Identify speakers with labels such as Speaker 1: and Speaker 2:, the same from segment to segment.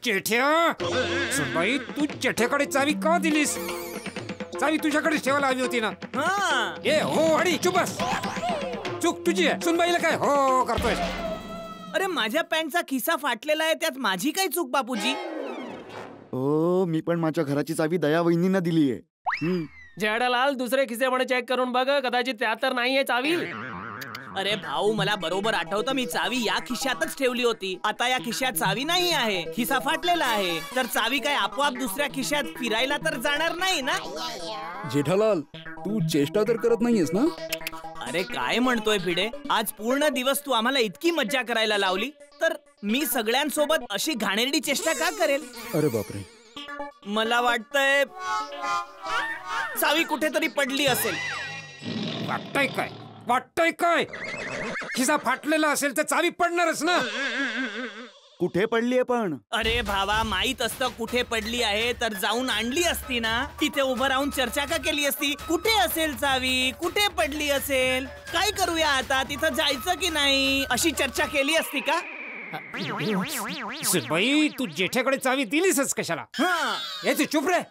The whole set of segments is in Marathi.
Speaker 1: जेठ्या, सुनबाई तू जेठ्याकडे चावी का दिलीस? चावी तुझ्याकडेच ठेवायला हवी होती ना. ए हो आणि चुप बस. चूक तुझी आहे. सुनबाईला काय हो करतोय?
Speaker 2: अरे माझ्या पॅन्टचा खिसा फाटलेला आहे, त्यात माझी काय चूक बापूजी?
Speaker 3: ओ मी पण माझ्या घराची चावी दया वहिनींना दिलीये.
Speaker 4: जेठालाल दुसरे खिसे पण चेक करून बघ, कदाचित त्यात तर नाहीये चावी.
Speaker 2: अरे भाऊ मला बरोबर आठवतं, मी चावी या खिशातच ठेवली होती. आता या खिशात चावी नाही आहे, खिसा फाटलेला आहे. तर चावी काय आपोआप दुसऱ्या खिशात फिरायला तर जाणार नाही ना?
Speaker 5: जेठालाल तू चेष्टा तर करत नाहीयेस ना?
Speaker 2: अरे काय म्हणतोय भिडे, आज पूर्ण दिवस तू आम्हाला इतकी मज्जा करायला लावली, तर मी सगळ्यांसोबत अशी घाणेरडी चेष्टा का करेल?
Speaker 5: अरे बापरे,
Speaker 2: मला वाटतंय चावी कुठेतरी पडली असेल.
Speaker 1: वाटतंय काय? वाटतंय काय? खिसा फाटलेला असेल तर चावी पडणारच ना.
Speaker 3: कुठे पडलीये पण?
Speaker 2: अरे भावा, माहित असतं कुठे पडली आहे तर जाऊन आणली असती ना. तिथे उभं राहून चर्चा का केली असती? कुठे असेल चावी, कुठे पडली असेल, काय करूया आता, तिथं जायचं की नाही, अशी चर्चा केली असती का?
Speaker 1: सुनबाई तू जेठ्याकडे चावी दिलीसच कशाला? हे तू चुप रे.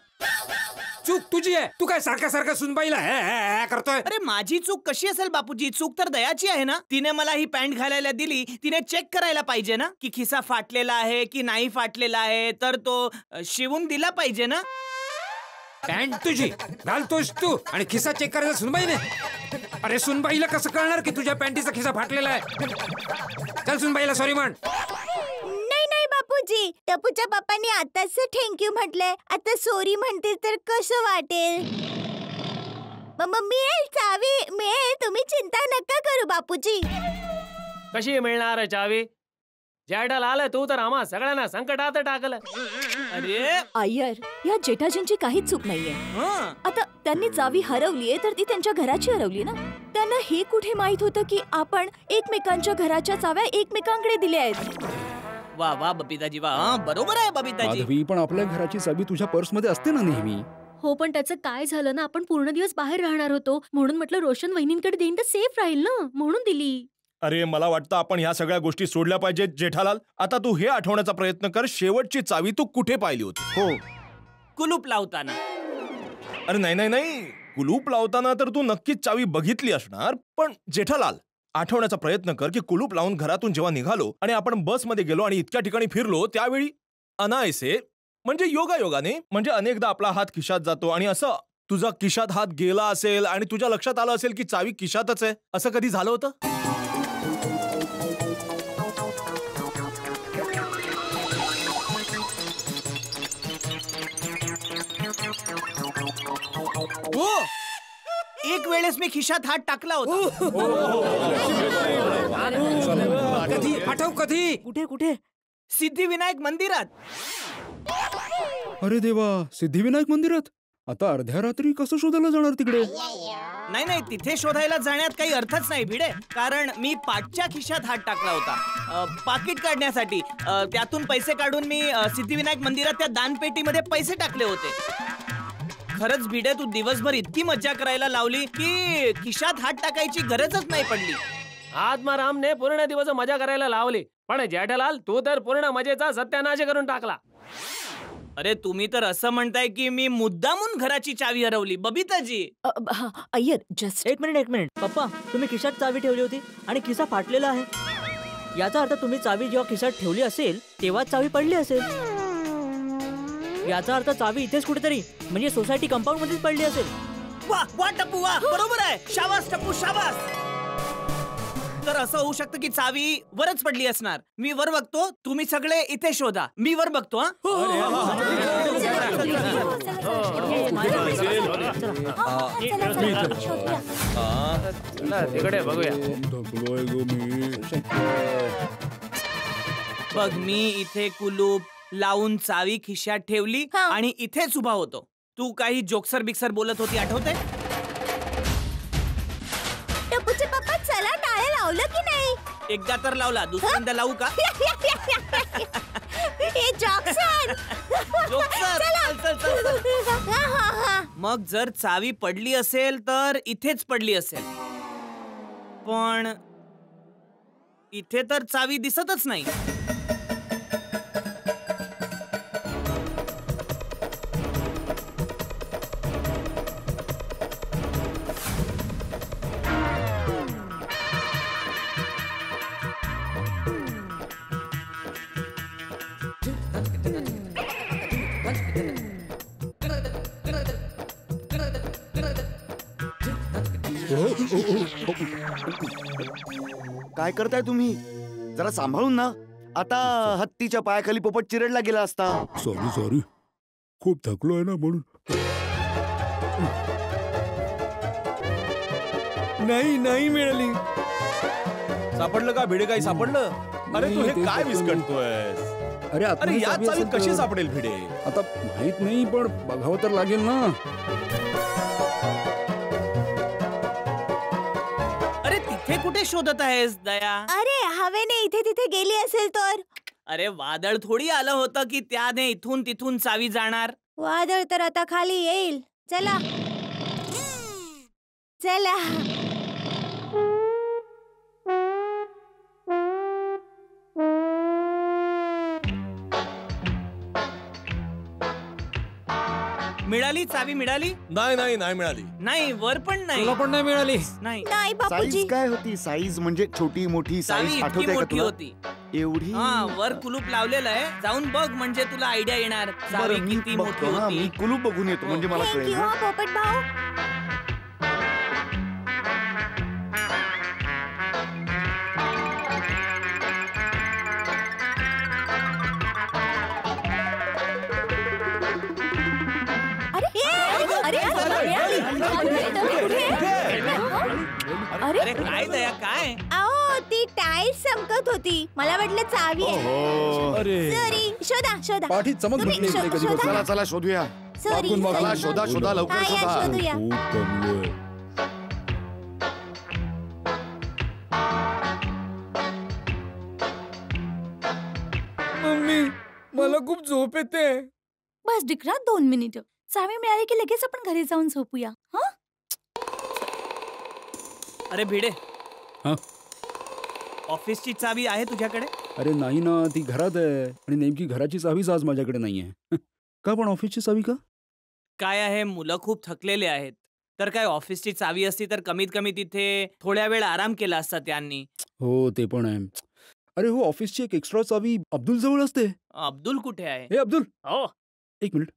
Speaker 1: चूक तुझी आहे. तू काय सारखा सारखा सुनबाईला हे करतोय?
Speaker 2: अरे माझी चूक कशी असेल बापूजी? चूक तर दयाची आहे ना. तिने मला ही पॅन्ट घालायला दिली, तिने चेक करायला पाहिजे ना की खिसा फाटलेला आहे की नाही फाटलेला आहे, तर तो शिवून दिला पाहिजे ना.
Speaker 1: पॅन्ट तुझी घालतोस तू आणि खिसा चेक करायचा सुनबाईने? अरे सुनबाईला कसं कळणार की तुझ्या पॅन्टीचा खिसा फाटलेला आहे? चल सुनबाईला सॉरी म्हण.
Speaker 6: नाही बापूजी, टपूच्या पप्पांनी आताच थँक्यू म्हटलंय, आता सॉरी म्हणतील तर कसं वाटेल? मिळेल चावी मिळेल, तुम्ही चिंता नका करू बापूजी.
Speaker 4: कशी मिळणार चावी? जेठालाल तू तर आम्हा सगळ्यांना संकटात टाकलं.
Speaker 2: अरे
Speaker 7: अय्यर, या जेठाजींची काहीच चूक नाहीये. आता त्यांनी चावी हरवलीये तर ती त्यांच्या घराची हरवली ना. त्यांना हे कुठे माहित होतं की आपण एकमेकांच्या घराच्या चाव्या एकमेकांकडे दिल्या आहेत.
Speaker 2: वा वा बबिताजी वा, बरोबर आहे बबिताजी.
Speaker 5: माधवी, पण आपल्या घराची चावी तुझ्या पर्स मध्ये असते ना नेहमी.
Speaker 7: हो, पण त्याचं काय झालं ना, आपण पूर्ण दिवस बाहेर राहणार होतो, म्हणून म्हटलं रोशन वहिनींकडे देईन तर सेफ राहील ना, म्हणून दिली.
Speaker 8: अरे मला वाटतं आपण ह्या सगळ्या गोष्टी सोडल्या पाहिजेत जेठालाल. आता तू हे आठवण्याचा प्रयत्न कर, शेवटची चावी तू कुठे पाहिली होती?
Speaker 3: हो,
Speaker 2: कुलूप लावताना.
Speaker 8: अरे नाही, कुलूप लावताना तर तू नक्कीच चावी बघितली असणार. पण जेठालाल, आठवण्याचा प्रयत्न कर की कुलूप लावून घरातून जेव्हा निघालो आणि आपण बसमध्ये गेलो आणि इतक्या ठिकाणी फिरलो, त्यावेळी अनायसे म्हणजे योगायोगाने, म्हणजे अनेकदा आपला हात खिशात जातो आणि असं तुझा खिशात हात गेला असेल आणि तुझ्या लक्षात आलं असेल की चावी खिशातच आहे. असं कधी झालं होतं?
Speaker 2: हो, एक वेळेस मी खिशात हात टाकला होता.
Speaker 1: कधी आठव? कधी?
Speaker 2: कुठे? सिद्धिविनायक मंदिरात.
Speaker 5: अरे देवा, सिद्धिविनायक मंदिरात? आता अर्ध्या रात्री कसं शोधायला जाणार तिकडे?
Speaker 2: नाही, तिथे शोधायला जाण्यात काही अर्थच नाही भिडे, कारण मी पाठच्या खिशात हात टाकला होता पाकिट काढण्यासाठी. त्यातून पैसे काढून मी सिद्धिविनायक मंदिरात त्या दानपेटीमध्ये पैसे टाकले होते. खरंच भिडे, तू दिवसभर इतकी मज्जा करायला लावली की खिशात हात टाकायची गरजच नाही पडली.
Speaker 4: आत्मारामने पूर्ण दिवस मजा करायला लावली, पण जेठालाल तू तर पूर्ण मजेचा सत्यानाश करून टाकला.
Speaker 2: अरे तुम्ही तर असं म्हणताय की मी मुद्दामून घराची चावी हरवली. बबिताजी,
Speaker 7: अय्यर जस्ट
Speaker 9: एक मिनिट पप्पा, तुम्ही खिशात चावी ठेवली होती आणि खिसा फाटलेला आहे. याचा अर्थ तुम्ही चावी जेव्हा खिशात ठेवली असेल तेव्हा चावी पडली असेल. याचा अर्थ चावी इथेच कुठेतरी, म्हणजे सोसायटी कंपाऊंड मध्येच पडली असेल.
Speaker 2: वा टप्पू वा, बरोबर आहे. शाबास टप्पू शाबास. तर असं होऊ शकतं की चावी वरच पडली असणार. मी वर बघतो, तुम्ही सगळे इथे शोधा. मी वर बघतो.
Speaker 4: तिकडे बघूया.
Speaker 2: बघ, मी इथे कुलूप लावून चावी खिशात ठेवली आणि इथेच उभा होतो. तू काही जोक्सर बिक्सर बोलत होती, आठवते?
Speaker 6: टपूचे पप्पा चला, टाळे लावलं की नाही?
Speaker 2: एकदा तर लावला, दुसऱ्यांदा लावू का?
Speaker 6: हे जॉक्सन.
Speaker 2: चल. मग जर चावी पडली असेल तर इथेच पडली असेल, पण इथे तर चावी दिसतच नाही.
Speaker 3: काय करताय तुम्ही? जरा सांभाळून ना. आता हत्तीच्या पायाखाली पोपट चिरडला गेला असता.
Speaker 5: सॉरी खूप थकलोय ना म्हणून.
Speaker 8: नाही मिळाली. सापडलं का भिडे? काही सापडलं? अरे तू हे काय विस्कटतोयस?
Speaker 5: अरे
Speaker 8: या चावीत कशी सापडेल भिडे?
Speaker 5: आता माहित नाही पण बघावं तर लागेल ना.
Speaker 2: अरे तिथे कुठे शोधत आहेस दया?
Speaker 6: अरे हवेने इथे तिथे गेली असेल तर.
Speaker 2: अरे वादळ थोडी आलं होतं की त्याने इथून तिथून चावी जाणार.
Speaker 6: वादळ तर आता खाली येईल. चला चला.
Speaker 2: मिळाली चावी? मिळाली?
Speaker 8: नाही मिळाली.
Speaker 2: नाही, वर पण नाही.
Speaker 1: तुला पण नाही मिळाली?
Speaker 2: नाही.
Speaker 6: नाही बापूजी.
Speaker 3: साईज काय होती? साईज म्हणजे छोटी मोठी
Speaker 2: चावी
Speaker 3: साईज
Speaker 2: इतकी
Speaker 3: आठवते का
Speaker 2: मोठी
Speaker 3: तुला?
Speaker 2: होती.
Speaker 3: एवढी?
Speaker 2: हा, वर कुलूप लावलेलं आहे. जाऊन बघ म्हणजे तुला आयडिया येणार चावी
Speaker 3: बरं, मी
Speaker 2: किती मोठी
Speaker 3: बघतो. हा, मी
Speaker 2: होती.
Speaker 3: कुलूप बघून येतो म्हणजे मला कळेल.
Speaker 6: थँक्यू हा पोपट भाऊ.
Speaker 7: अरे
Speaker 2: अरे काय दया काय?
Speaker 6: अहो ती टाईल चमकत होती. मला वाटलं चावी आहे.
Speaker 3: ओहो.
Speaker 6: सॉरी. शोधा.
Speaker 5: पाठीत चमक
Speaker 6: तुम्ही
Speaker 5: भेटली इकडे कधी
Speaker 6: शोधा.
Speaker 5: बसून.
Speaker 3: चला शोधूया.
Speaker 6: सॉरी.
Speaker 3: चला शोधा लवकर
Speaker 6: हा, या,
Speaker 3: शोधा.
Speaker 6: शोधूया.
Speaker 5: खूप दमलोय.
Speaker 1: मम्मी मला खूप झोप येते.
Speaker 7: बस डिकरा 2 मिनिटं. चावी मिळाली की लगेच आपण घरी जाऊन झोपूया. हा
Speaker 2: अरे भिडे,
Speaker 5: हा?
Speaker 2: ऑफिसची चावी आहे तुझ्याकडे?
Speaker 5: अरे नाही ना, ती घरात आहे आणि नेमकी घराची चावीच आज माझ्याकडे नाहीये. का पण ऑफिसची चावी का?
Speaker 2: काय आहे, मुलं खूप थकलेले आहेत. तर काय ऑफिसची चावी असती तर कमीत कमी तिथे थोड्या वेळ आराम केला असता त्यांनी.
Speaker 5: हो ते पण आहे. अरे हो, ऑफिसची एक एक्स्ट्रा चावी अब्दुल जवळ असते.
Speaker 2: अब्दुल कुठे आहे?
Speaker 5: हे अब्दुल,
Speaker 4: हो
Speaker 5: 1 मिनिट.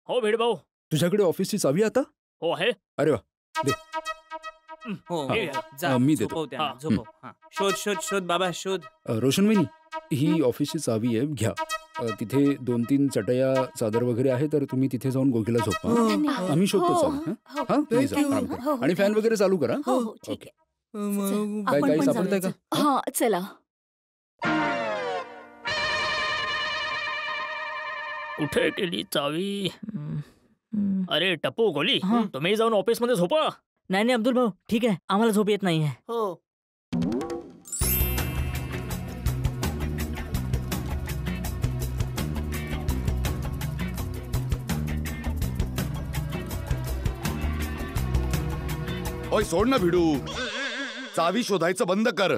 Speaker 4: हो भिड भाऊ.
Speaker 5: तुझ्याकडे ऑफिसची चावी आता?
Speaker 4: हो आहे.
Speaker 5: अरे वा, दे.
Speaker 2: हो,
Speaker 4: हे,
Speaker 2: जा,
Speaker 5: मी देतो.
Speaker 2: झोपव त्यांना,
Speaker 4: हा.
Speaker 2: झोपव. हा. शोध बाबा शोध.
Speaker 5: रोशन वहिनी, ही ऑफिसची चावी आहे, घ्या. तिथे 2-3 चटया चादर वगैरे आहे, तर तुम्ही तिथे जाऊन गोगीला झोपा.
Speaker 7: धन्यवाद.
Speaker 5: आम्ही शोधतो
Speaker 7: हो,
Speaker 5: चावी.
Speaker 7: हो,
Speaker 5: हा, प्लीज
Speaker 7: Thank you.
Speaker 5: आराम करा.
Speaker 7: हो, हो,
Speaker 5: आणि फॅन
Speaker 7: thank you.
Speaker 5: वगैरे चालू करा.
Speaker 7: हो ठीक
Speaker 5: ओके.
Speaker 7: आहे.
Speaker 5: काय
Speaker 7: आपण
Speaker 5: काही
Speaker 7: पण
Speaker 5: सापडतंय का?
Speaker 7: जाऊया. हा चला.
Speaker 4: कुठे गेली चावी? अरे टप्पू गोली, तुम्ही जाऊन ऑफिस मध्ये झोपा.
Speaker 9: नाही अब्दुल भाऊ, ठीक आहे, आम्हाला झोप येत नाहीये.
Speaker 2: हो.
Speaker 3: ओय सोड ना भिडू. चावी शोधायचं बंद कर.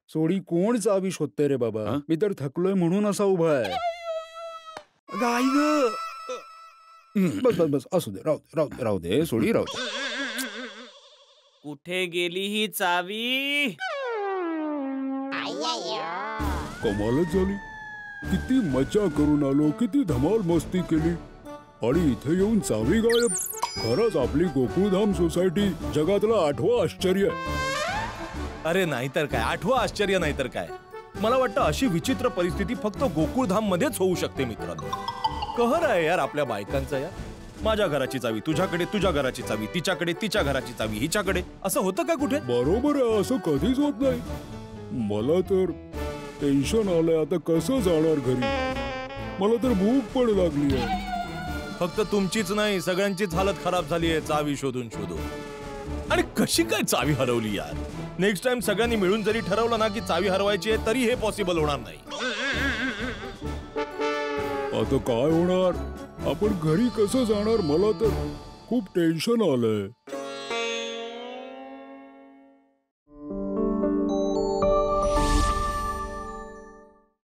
Speaker 5: सोडी कोण चावी शोधते रे बाबा?
Speaker 3: हा?
Speaker 5: मी तर थकलोय म्हणून असा उभा आहे.
Speaker 3: गाई ग.
Speaker 5: बस असू दे, राहू दे सोडी, राहू दे.
Speaker 2: कुठे गेली ही चावी?
Speaker 5: कमालच झाली. किती मजा करून आलो, किती धमाल मस्ती केली आणि इथे येऊन चावी गायब. खरंच आपली गोकुळधाम सोसायटी जगातलं 8वं आश्चर्य आहे.
Speaker 8: अरे नाहीतर काय, 8वं आश्चर्य नाहीतर काय. मला वाटतं अशी विचित्र परिस्थिती फक्त गोकुळधाम मध्येच होऊ शकते मित्रांनो. कहर आहे यार आपल्या बायकांचा. या माझ्या घराची चावी तुझ्याकडे, तुझ्या घराची चावी तिच्याकडे, तिच्या घराची चावी हिच्याकडे. असं होतं का कुठे?
Speaker 5: बरोबर आहे, असं कधीच होत नाही. मला तर टेन्शन आलंय, आता कसं जाणार घरी. मला तर भूक पण लागली आहे.
Speaker 8: फक्त तुमचीच नाही, सगळ्यांचीच हालत खराब झाली आहे चावी शोधून. आणि कशी काय चावी हरवली यार? नेक्स्ट टाइम सगळ्यांनी मिळून जरी ठरवलं ना की चावी हरवायची आहे, तरी हे पॉसिबल होणार नाही.
Speaker 5: आता काय होणार? आपण घरी कसं जाणार? मला तर खूप टेन्शन आलंय.